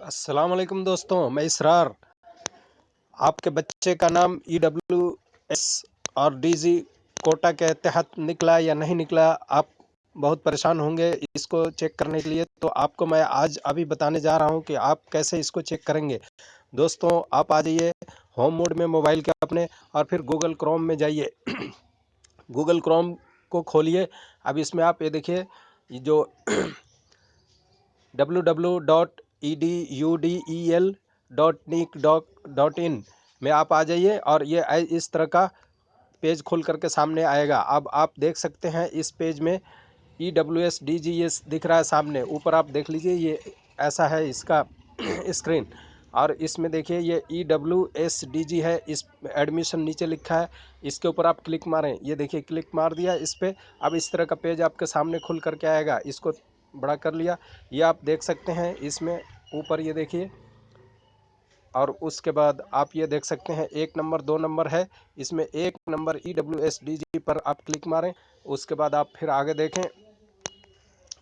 अस्सलाम वालेकुम दोस्तों, मैं इसरार। आपके बच्चे का नाम EWS और DG कोटा के तहत निकला या नहीं निकला, आप बहुत परेशान होंगे इसको चेक करने के लिए। तो आपको मैं आज अभी बताने जा रहा हूं कि आप कैसे इसको चेक करेंगे। दोस्तों, आप आ जाइए होम मोड में मोबाइल के अपने और फिर गूगल क्रोम में जाइए। गूगल क्रोम को खोलिए। अब इसमें आप ये देखिए, ये जो www.edudel.nic.in में आप आ जाइए और ये इस तरह का पेज खुल करके सामने आएगा। अब आप देख सकते हैं इस पेज में EWSDGS दिख रहा है सामने ऊपर, आप देख लीजिए, ये ऐसा है इसका स्क्रीन। और इसमें देखिए ये EWSDG है, इस एडमिशन नीचे लिखा है, इसके ऊपर आप क्लिक मारें। ये देखिए क्लिक मार दिया इस पर। अब इस तरह का पेज आपके सामने खुल करके आएगा। इसको बड़ा कर लिया, ये आप देख सकते हैं इसमें ऊपर, ये देखिए। और उसके बाद आप ये देख सकते हैं 1 नंबर 2 नंबर है, इसमें 1 नंबर EWSDG पर आप क्लिक मारें। उसके बाद आप फिर आगे देखें,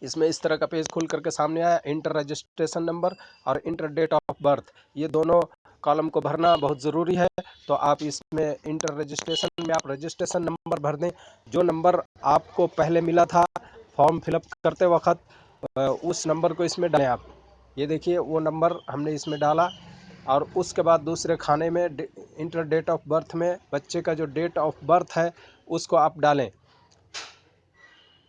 इसमें इस तरह का पेज खुल करके सामने आया। इंटर रजिस्ट्रेशन नंबर और इंटर डेट ऑफ बर्थ, ये दोनों कॉलम को भरना बहुत ज़रूरी है। तो आप इसमें इंटर रजिस्ट्रेशन में आप रजिस्ट्रेशन नंबर भर दें। जो नंबर आपको पहले मिला था फॉर्म फिलअप करते वक्त, उस नंबर को इसमें डालें आप। ये देखिए वो नंबर हमने इसमें डाला। और उसके बाद दूसरे खाने में इंटर डेट ऑफ बर्थ में बच्चे का जो डेट ऑफ बर्थ है उसको आप डालें।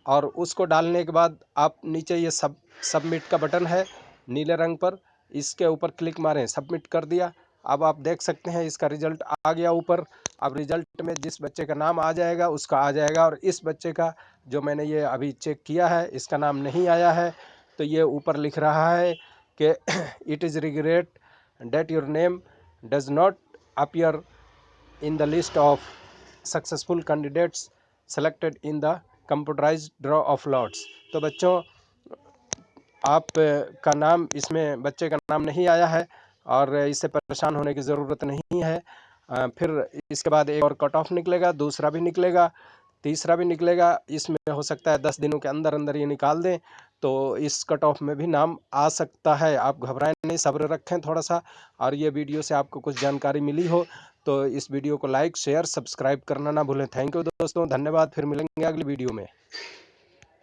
और उसको डालने के बाद आप नीचे ये सबमिट का बटन है नीले रंग पर, इसके ऊपर क्लिक मारें। सबमिट कर दिया। अब आप देख सकते हैं इसका रिजल्ट आ गया ऊपर। अब रिजल्ट में जिस बच्चे का नाम आ जाएगा उसका आ जाएगा, और इस बच्चे का जो मैंने ये अभी चेक किया है इसका नाम नहीं आया है। तो ये ऊपर लिख रहा है कि it is regret that your name does not appear in the list of successful candidates selected in the computerized draw of lots। तो बच्चों, आप का नाम, इसमें बच्चे का नाम नहीं आया है और इससे परेशान होने की ज़रूरत नहीं है। फिर इसके बाद एक और कट ऑफ निकलेगा, दूसरा भी निकलेगा, तीसरा भी निकलेगा। इसमें हो सकता है 10 दिनों के अंदर अंदर ये निकाल दें, तो इस कट ऑफ में भी नाम आ सकता है। आप घबराएं नहीं, सब्र रखें थोड़ा सा। और ये वीडियो से आपको कुछ जानकारी मिली हो तो इस वीडियो को लाइक शेयर सब्सक्राइब करना ना भूलें। थैंक यू दोस्तों, धन्यवाद। फिर मिलेंगे अगली वीडियो में।